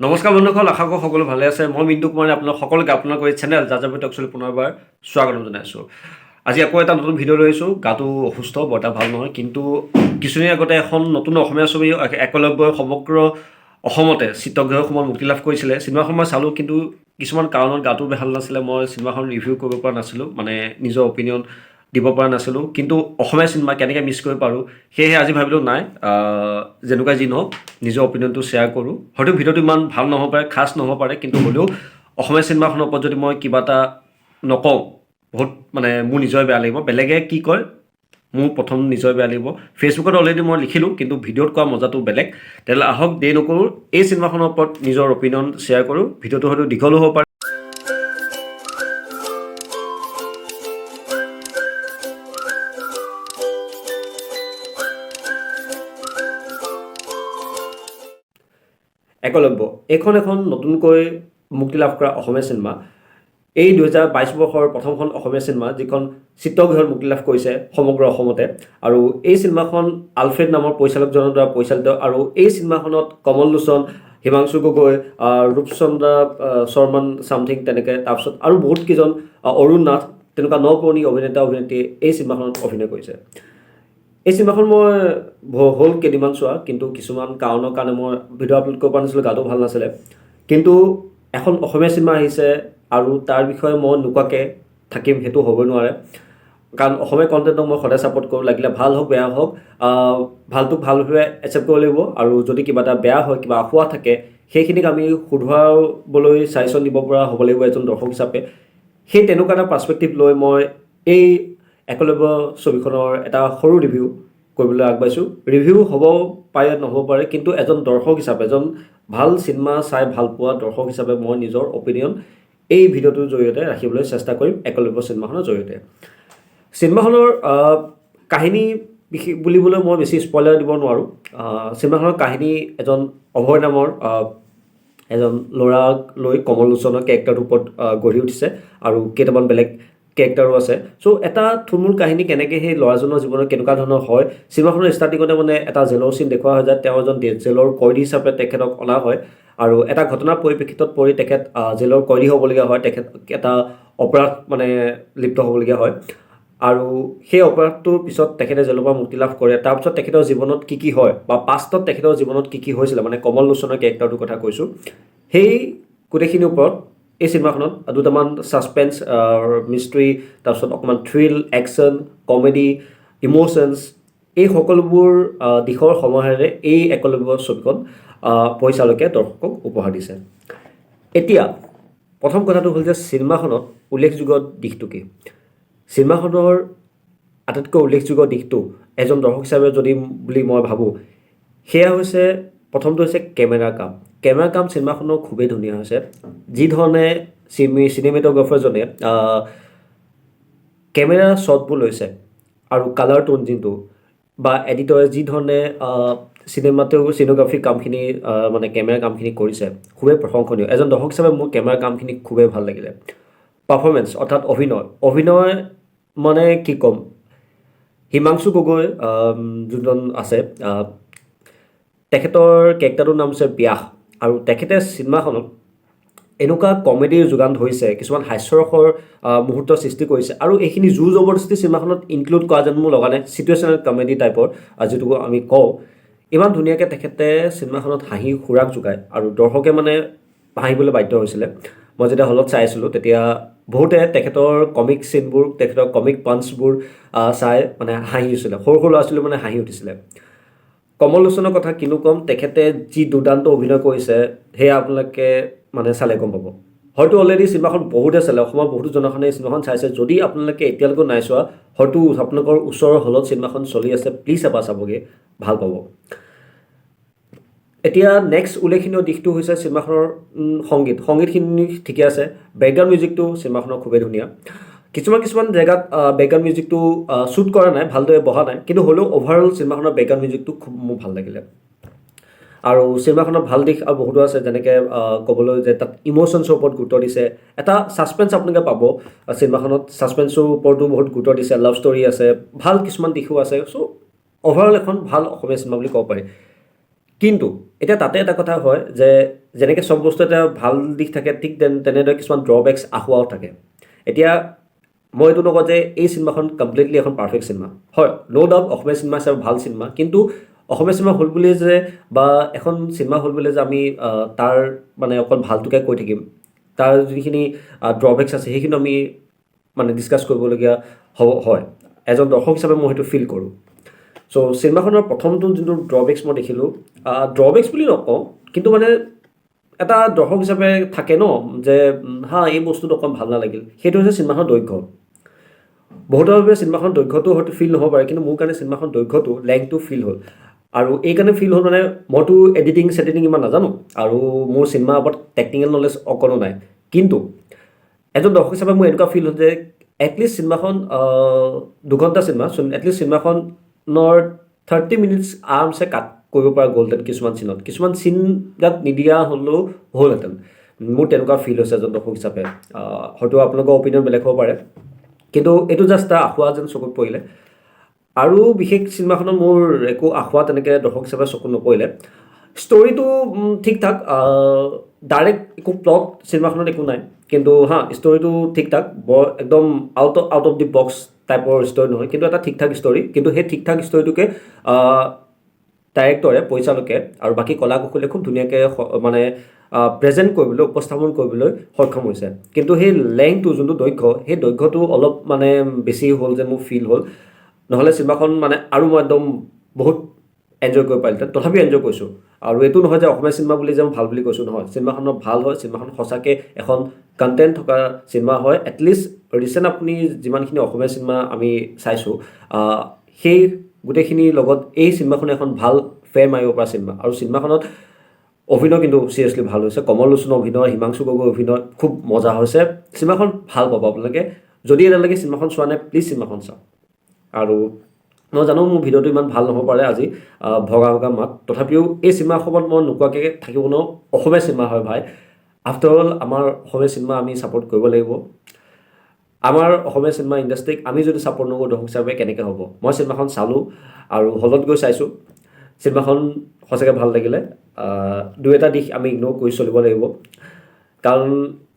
নমস্কাৰ বন্ধুসকল, আশা কৰোঁ সকলো ভালে আছে। মই মিণ্টু কুমাৰে আপোনাক সকলোকে আপোনালোকৰ এই চেনেল যাযাবৰী টকশ্ব'লৈ পুনৰবাৰ স্বাগতম জনাইছোঁ। আজি আকৌ এটা নতুন ভিডিঅ' লৈ আহিছোঁ। গাটো অসুস্থ, বৰ এটা ভাল নহয়, কিন্তু কিছুদিন আগতে এখন নতুন অসমীয়া ছবি একলব্যই সমগ্ৰ অসমতে চিত্ৰগৃহৰ সময়ত মুক্তি লাভ কৰিছিলে। চিনেমাখন মই চালোঁ, কিন্তু কিছুমান কাৰণত গাটো ভাল নাছিলে। মই চিনেমাখন ৰিভিউ কৰিব পৰা নাছিলোঁ, মানে নিজৰ অপিনিয়ন দিব পৰা নাছিলোঁ। কিন্তু অসমীয়া চিনেমা কেনেকৈ মিছ কৰিব পাৰোঁ, সেয়েহে আজি ভাবিলোঁ নাই, যেনেকুৱা যি নহওক নিজৰ অপিনিয়নটো শ্বেয়াৰ কৰোঁ। হয়তো ভিডিঅ'টো ইমান ভাল নহ'ব পাৰে, খাচ নহ'ব পাৰে, কিন্তু হ'লেও অসমীয়া চিনেমাখনৰ ওপৰত যদি মই কিবা এটা নকওঁ, বহুত মানে মোৰ নিজৰে বেয়া লাগিব। বেলেগে কি কয় মোৰ প্ৰথম নিজৰে বেয়া লাগিব। ফেচবুকত অলৰেডি মই লিখিলোঁ, কিন্তু ভিডিঅ'ত কোৱা মজাটো বেলেগ। তেতিয়াহ'লে আহক দেৰি নকৰোঁ, এই চিনেমাখনৰ ওপৰত নিজৰ অপিনিয়ন শ্বেয়াৰ কৰোঁ। ভিডিঅ'টো হয়তো দীঘলো হ'ব পাৰে। একলব্য এইখন এখন নতুনকৈ মুক্তি লাভ কৰা অসমীয়া চিনেমা। এই 2022 বৰ্ষৰ প্ৰথমখন অসমীয়া চিনেমা, যিখন চিত্ৰগৃহত মুক্তি লাভ কৰিছে সমগ্ৰ অসমতে। আৰু এই চিনেমাখন আলফ্ৰেড নামৰ পৰিচালকজনৰ দ্বাৰা পৰিচালিত। আৰু এই চিনেমাখনত কমল লোচন, হিমাংশু গগৈ, ৰূপচন্দ্ৰা শৰ্মন চামথিং, তেনেকৈ তাৰপিছত আৰু বহুত কেইজন, অৰুণ নাথ, তেনেকুৱা নপুৰণি অভিনেতা অভিনেত্ৰীয়ে এই চিনেমাখনত অভিনয় কৰিছে। এই চিনেমাখন মই হ'ল কেইদিনমান চোৱা, কিন্তু কিছুমান কাৰণৰ কাৰণে মই ভিডিঅ' আপলোড কৰিব পৰা নাছিলোঁ, গাটো ভাল নাছিলে। কিন্তু এখন অসমীয়া চিনেমা আহিছে আৰু তাৰ বিষয়ে মই নোকোৱাকৈ থাকিম সেইটো হ'বই নোৱাৰে। কাৰণ অসমীয়া কণ্টেণ্টক মই সদায় ছাপোৰ্ট কৰোঁ, লাগিলে ভাল হওক বেয়া হওক, ভালটোক ভালভাৱে একচেপ্ট কৰিব লাগিব। আৰু যদি কিবা এটা বেয়া হয়, কিবা আঁসোৱা থাকে, সেইখিনিক আমি শুধৰাবলৈ ছাজেশ্যন দিব পৰা হ'ব লাগিব এজন দৰ্শক হিচাপে। সেই তেনেকুৱা এটা পাৰ্চপেক্টিভ লৈ মই এই একলব্য ছবিখনৰ এটা সৰু ৰিভিউ কৰিবলৈ আগবাঢ়িছোঁ। ৰিভিউ হ'ব পাৰে নহ'ব পাৰে, কিন্তু এজন দৰ্শক হিচাপে, এজন ভাল চিনেমা চাই ভাল পোৱা দৰ্শক হিচাপে মই নিজৰ অপিনিয়ন এই ভিডিঅ'টোৰ জৰিয়তে ৰাখিবলৈ চেষ্টা কৰিম একলব্য চিনেমাখনৰ জৰিয়তে। চিনেমাখনৰ কাহিনী বিশেষ বুলিবলৈ মই বেছি স্পইলাৰ দিব নোৱাৰোঁ। চিনেমাখনৰ কাহিনী এজন অভয় নামৰ এজন ল'ৰাক লৈ কমল লোচনৰ কেৰেক্টাৰটোৰ ওপৰত গঢ়ি উঠিছে, আৰু কেইটামান বেলেগ কেৰেক্টাৰো আছে। চ' এটা থুলমূল কাহিনী কেনেকৈ সেই ল'ৰাজনৰ জীৱনত কেনেকুৱা ধৰণৰ হয়। চিনেমাখনৰ ষ্টাৰ্টিঙতে মানে এটা জেলৰ চিন দেখুওৱা হয়, যে তেওঁ এজন জেলৰ কয়দী হিচাপে তেখেতক অনা হয়, আৰু এটা ঘটনাৰ পৰিপ্ৰেক্ষিতত পৰি তেখেত জেলৰ কয়দী হ'বলগীয়া হয়। তেখেত এটা অপৰাধ মানে লিপ্ত হ'বলগীয়া হয়, আৰু সেই অপৰাধটোৰ পিছত তেখেতে জেলৰ পৰা মুক্তি লাভ কৰে। তাৰপিছত তেখেতৰ জীৱনত কি কি হয়, বা পাষ্টত তেখেতৰ জীৱনত কি কি হৈছিলে, মানে কমল লোচনৰ কেৰেক্টাৰটোৰ কথা কৈছোঁ। সেই গোটেইখিনিৰ ওপৰত এই চিনেমাখনত দুটামান ছাছপেন্স, মিষ্ট্ৰী, তাৰপিছত অকণমান থ্ৰিল, একশ্যন, কমেডি, ইম'শ্যনছ, এই সকলোবোৰ দিশৰ সমাহাৰেৰে এই একলব্য ছবিখন পৰিচালকে দৰ্শকক উপহাৰ দিছে। এতিয়া প্ৰথম কথাটো হ'ল যে চিনেমাখনত উল্লেখযোগ্য দিশটো কি। চিনেমাখনৰ আটাইতকৈ উল্লেখযোগ্য দিশটো এজন দৰ্শক হিচাপে যদি বুলি মই ভাবোঁ, সেয়া হৈছে প্ৰথমটো হৈছে কেমেৰাৰ কাম। কেমেৰাৰ কাম চিনেমাখনৰ খুবেই ধুনীয়া হৈছে। যি ধৰণে চিনেমেট'গ্ৰাফাৰজনে কেমেৰা শ্বটবোৰ লৈছে, আৰু কালাৰ টোন যোনটো, বা এডিটৰে যি ধৰণে চিনেগ্ৰাফিক কামখিনি, মানে কেমেৰাৰ কামখিনি কৰিছে, খুবেই প্ৰশংসনীয়। এজন দৰ্শক হিচাপে মোৰ কেমেৰাৰ কামখিনি খুবেই ভাল লাগিলে। পাৰফৰ্মেঞ্চ অৰ্থাৎ অভিনয় মানে কি ক'ম, হিমাংশু গগৈ যোনজন আছে, তেখেতৰ কেৰেক্টাৰটোৰ নাম হৈছে ব্যাস, আৰু তেখেতে চিনেমাখনত এনেকুৱা কমেডিৰ যোগান ধৰিছে, কিছুমান হাস্যৰসৰ মুহূৰ্তৰ সৃষ্টি কৰিছে, আৰু এইখিনি জোৰ জবৰদস্তি চিনেমাখনত ইনক্লুড কৰা যেন মোৰ লগা নাই। চিটুৱেশ্যনেল কমেডি টাইপৰ যিটো আমি কওঁ, ইমান ধুনীয়াকৈ তেখেতে চিনেমাখনত হাঁহিৰ খোৰাক যোগায়, আৰু দৰ্শকে মানে হাঁহিবলৈ বাধ্য হৈছিলে। মই যেতিয়া হলত চাই আছিলোঁ, তেতিয়া বহুতে তেখেতৰ কমিক চিনবোৰ, তেখেতৰ কমিক পাঞ্চবোৰ চাই মানে হাঁহি উঠিছিলে। সৰু সৰু ল'ৰা ছোৱালী মানে হাঁহি উঠিছিলে। কমল লোচনৰ কথা কিনো ক'ম, তেখেতে যি দুৰ্দান্ত অভিনয় কৰিছে, সেয়া আপোনালোকে মানে চালে গম পাব। হয়তো অলৰেডি চিনেমাখন বহুতে চালে, অসমৰ বহুতো জনসাধাৰণে এই চিনেমাখন চাইছে। যদি আপোনালোকে এতিয়ালৈকে নাই চোৱা, হয়তো আপোনালোকৰ ওচৰৰ হলত চিনেমাখন চলি আছে, প্লিজ এবাৰ চাবগৈ, ভাল পাব। এতিয়া নেক্সট উল্লেখনীয় দিশটো হৈছে চিনেমাখনৰ সংগীতখিনি ঠিকে আছে। বেকগ্ৰাউণ্ড মিউজিকটো চিনেমাখনৰ খুবেই ধুনীয়া। কিছুমান জেগাত বেকগ্ৰাউণ্ড মিউজিকটো শ্বুট কৰা নাই, ভালদৰে বহা নাই, কিন্তু হ'লেও অভাৰঅল চিনেমাখনৰ বেকগ্ৰাউণ্ড মিউজিকটো খুব মোৰ ভাল লাগিলে। আৰু চিনেমাখনৰ ভাল দিশ আৰু বহুতো আছে, যেনেকৈ ক'বলৈ যে তাত ইম'শ্যনছৰ ওপৰত গুৰুত্ব দিছে। এটা ছাছপেন্স আপোনালোকে পাব চিনেমাখনত, ছাছপেন্সৰ ওপৰতো বহুত গুৰুত্ব দিছে। লাভ ষ্টৰী আছে, ভাল কিছুমান দিশো আছে। চ' অভাৰঅল এখন ভাল অসমীয়া চিনেমা বুলি ক'ব পাৰি। কিন্তু এতিয়া তাতে এটা কথা হয় যে যেনেকৈ চব বস্তু এটা ভাল দিশ থাকে ঠিক তেনেদৰে কিছুমান ড্ৰবেক্স আহোৱাও থাকে। এতিয়া মই এইটো নকওঁ যে এই চিনেমাখন কমপ্লিটলি এখন পাৰফেক্ট চিনেমা, হয় ন' ডাউট অসমীয়া চিনেমা হিচাপে ভাল চিনেমা, কিন্তু অসমীয়া চিনেমা হ'ল বুলিয়ে যে বা এখন চিনেমা হ'ল বুলিয়ে যে আমি তাৰ মানে অকল ভালটোকে কৈ থাকিম, তাৰ যিখিনি ড্ৰবেক্স আছে সেইখিনি আমি মানে ডিছকাছ কৰিবলগীয়া হয়। এজন দৰ্শক হিচাপে মই সেইটো ফিল কৰোঁ। চ' চিনেমাখনৰ প্ৰথমটো যোনটো ড্ৰবেক্স মই দেখিলোঁ, ড্ৰবেক্স বুলি নকওঁ, কিন্তু মানে এটা দৰ্শক হিচাপে থাকে ন যে এই বস্তুটো অকণ ভাল নালাগিল, সেইটো হৈছে চিনেমাখনৰ দৈৰ্ঘ্য। বহুতৰ বাবে চিনেমাখনৰ দৈৰ্ঘ্যটো হয়তো ফিল নহ'ব পাৰে, কিন্তু মোৰ কাৰণে চিনেমাখনৰ দৈৰ্ঘ্যটো লেংথটো ফিল হ'ল। আৰু এই কাৰণে ফিল হ'ল মানে মইতো এডিটিং ইমান নাজানো, আৰু মোৰ চিনেমাৰ ওপৰত টেকনিকেল নলেজ অকণো নাই, কিন্তু এজন দৰ্শক হিচাপে মোৰ এনেকুৱা ফিল হ'ল যে এটলিষ্ট চিনেমাখন 2 ঘণ্টা চিনেমা, এটলিষ্ট চিনেমাখনৰ 30 মিনিটছ আৰামছে কাট কৰিব পৰা গ'লহেঁতেন কিছুমান চিন তাত নিদিয়া হ'লেও হ'লহেঁতেন। মোৰ তেনেকুৱা ফিল হৈছে এজন দৰ্শক হিচাপে। হয়তো আপোনালোকৰ অপিনিয়ন বেলেগ হ'ব পাৰে, কিন্তু এইটো জাষ্ট এটা আখুৱা যেন চকুত পৰিলে। আৰু বিশেষ চিনেমাখনত মোৰ একো আখুৱা তেনেকৈ দৰ্শক হিচাপে চকুত নপৰিলে। ষ্টৰিটো ঠিক ঠাক, ডাইৰেক্ট একো প্লট চিনেমাখনত একো নাই, কিন্তু ষ্টৰিটো ঠিক ঠাক, বৰ একদম আউট অফ দি বক্স টাইপৰ ষ্টৰি নহয়, কিন্তু এটা ঠিক ঠাক ষ্টৰি। কিন্তু সেই ঠিক ঠাক ষ্টৰিটোকে ডাইৰেক্টৰে পৰিচালকে আৰু বাকী কলা কৌশলীয়ে খুব ধুনীয়াকৈ মানে প্ৰেজেণ্ট কৰিবলৈ, উপস্থাপন কৰিবলৈ সক্ষম হৈছে। কিন্তু সেই লেংথটো যোনটো দৈৰ্ঘ্য, সেই দৈৰ্ঘ্যটো অলপ মানে বেছি হ'ল যে মোৰ ফিল হ'ল। নহ'লে চিনেমাখন মানে আৰু মই একদম বহুত এনজয় কৰিব পাৰিলোঁ, তথাপি এনজয় কৰিছোঁ। আৰু এইটো নহয় যে অসমীয়া চিনেমা বুলি যে মই ভাল বুলি কৈছোঁ, নহয়, চিনেমাখনৰ ভাল হয়, চিনেমাখন সঁচাকৈ এখন কণ্টেণ্ট থকা চিনেমা হয়। এটলিষ্ট ৰিচেণ্ট আপুনি যিমানখিনি অসমীয়া চিনেমা আমি চাইছোঁ, সেই গোটেইখিনিৰ লগত এই চিনেমাখন এখন ভাল ফেৰ মাৰিব পৰা চিনেমা। আৰু চিনেমাখনত অভিনয় কিন্তু চিৰিয়াছলি ভাল হৈছে। কমল লোচনৰ অভিনয়, হিমাংশু গগৈৰ অভিনয় খুব মজা হৈছে। চিনেমাখন ভাল পাব আপোনালোকে। যদি এতিয়ালৈকে চিনেমাখন চোৱা নাই, প্লিজ চিনেমাখন চাওক। আৰু মই জানো মোৰ ভিডিঅ'টো ইমান ভাল নহ'ব পাৰে আজি, ভগা মাত, তথাপিও এই চিনেমাখনত মই নোকোৱাকৈ থাকিব নোৱাৰোঁ। অসমীয়া চিনেমা হয় ভাই, আফটাৰ অল আমাৰ অসমীয়া চিনেমা আমি ছাপোৰ্ট কৰিব লাগিব। আমাৰ অসমীয়া চিনেমা ইণ্ডাষ্ট্ৰীক আমি যদি ছাপোৰ্ট নকৰোঁ দৰ্শক হিচাপে কেনেকৈ হ'ব। মই চিনেমাখন চালোঁ আৰু হলত গৈ চাইছোঁ। চিনেমাখন সঁচাকৈ ভাল লাগিলে। দুই এটা দিশ আমি ইগন'ৰ কৰি চলিব লাগিব, কাৰণ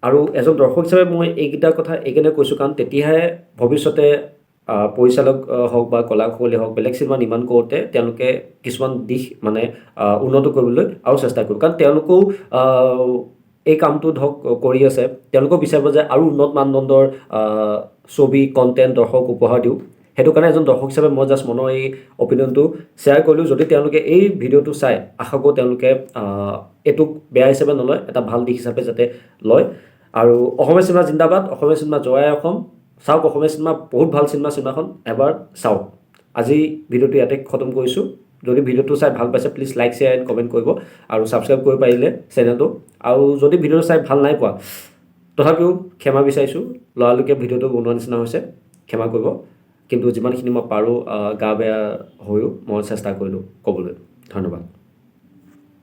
আৰু এজন দৰ্শক হিচাপে মই এইকেইটা কথা এইকাৰণে কৈছোঁ, কাৰণ তেতিয়াহে ভৱিষ্যতে পৰিচালক হওক বা কলা কৌশলী হওক, বেলেগ চিনেমা নিৰ্মাণ কৰোঁতে তেওঁলোকে কিছুমান দিশ মানে উন্নত কৰিবলৈ আৰু চেষ্টা কৰিব। কাৰণ তেওঁলোকেও এই কামটো ধৰক কৰি আছে, তেওঁলোকেও বিচাৰিব যে আৰু উন্নত মানদণ্ডৰ ছবি, কণ্টেণ্ট দৰ্শক উপহাৰ দিওঁ। সেইটো কাৰণে এজন দৰ্শক হিচাপে মই জাষ্ট মনৰ এই অপিনিয়নটো শ্বেয়াৰ কৰিলোঁ। যদি তেওঁলোকে এই ভিডিঅ'টো চাই, আশা কৰোঁ তেওঁলোকে এইটোক বেয়া হিচাপে নলয়, এটা ভাল দিশ হিচাপে যাতে লয়। আৰু অসমীয়া চিনেমা জিন্দাবাদ, অসমীয়া চিনেমা জয় অসম। চাওক অসমীয়া চিনেমা, বহুত ভাল চিনেমাখন এবাৰ চাওক। আজি ভিডিঅ'টো ইয়াতে খতম কৰিছোঁ। যদি ভিডিঅ'টো চাই ভাল পাইছে, please like, share and comment কৰিব, আৰু ছাবস্ক্ৰাইব কৰিব পাৰিলে চেনেলটো। আৰু যদি ভিডিঅ'টো চাই ভাল নাই পোৱা, তথাপিও ক্ষমা বিচাৰিছোঁ, লৰালৰিকৈ ভিডিঅ'টো বনোৱা নিচিনা হৈছে, ক্ষমা কৰিব। কিন্তু যিমানখিনি মই পাৰোঁ, গা বেয়া হৈও মই চেষ্টা কৰিলোঁ ক'বলৈ। ধন্যবাদ।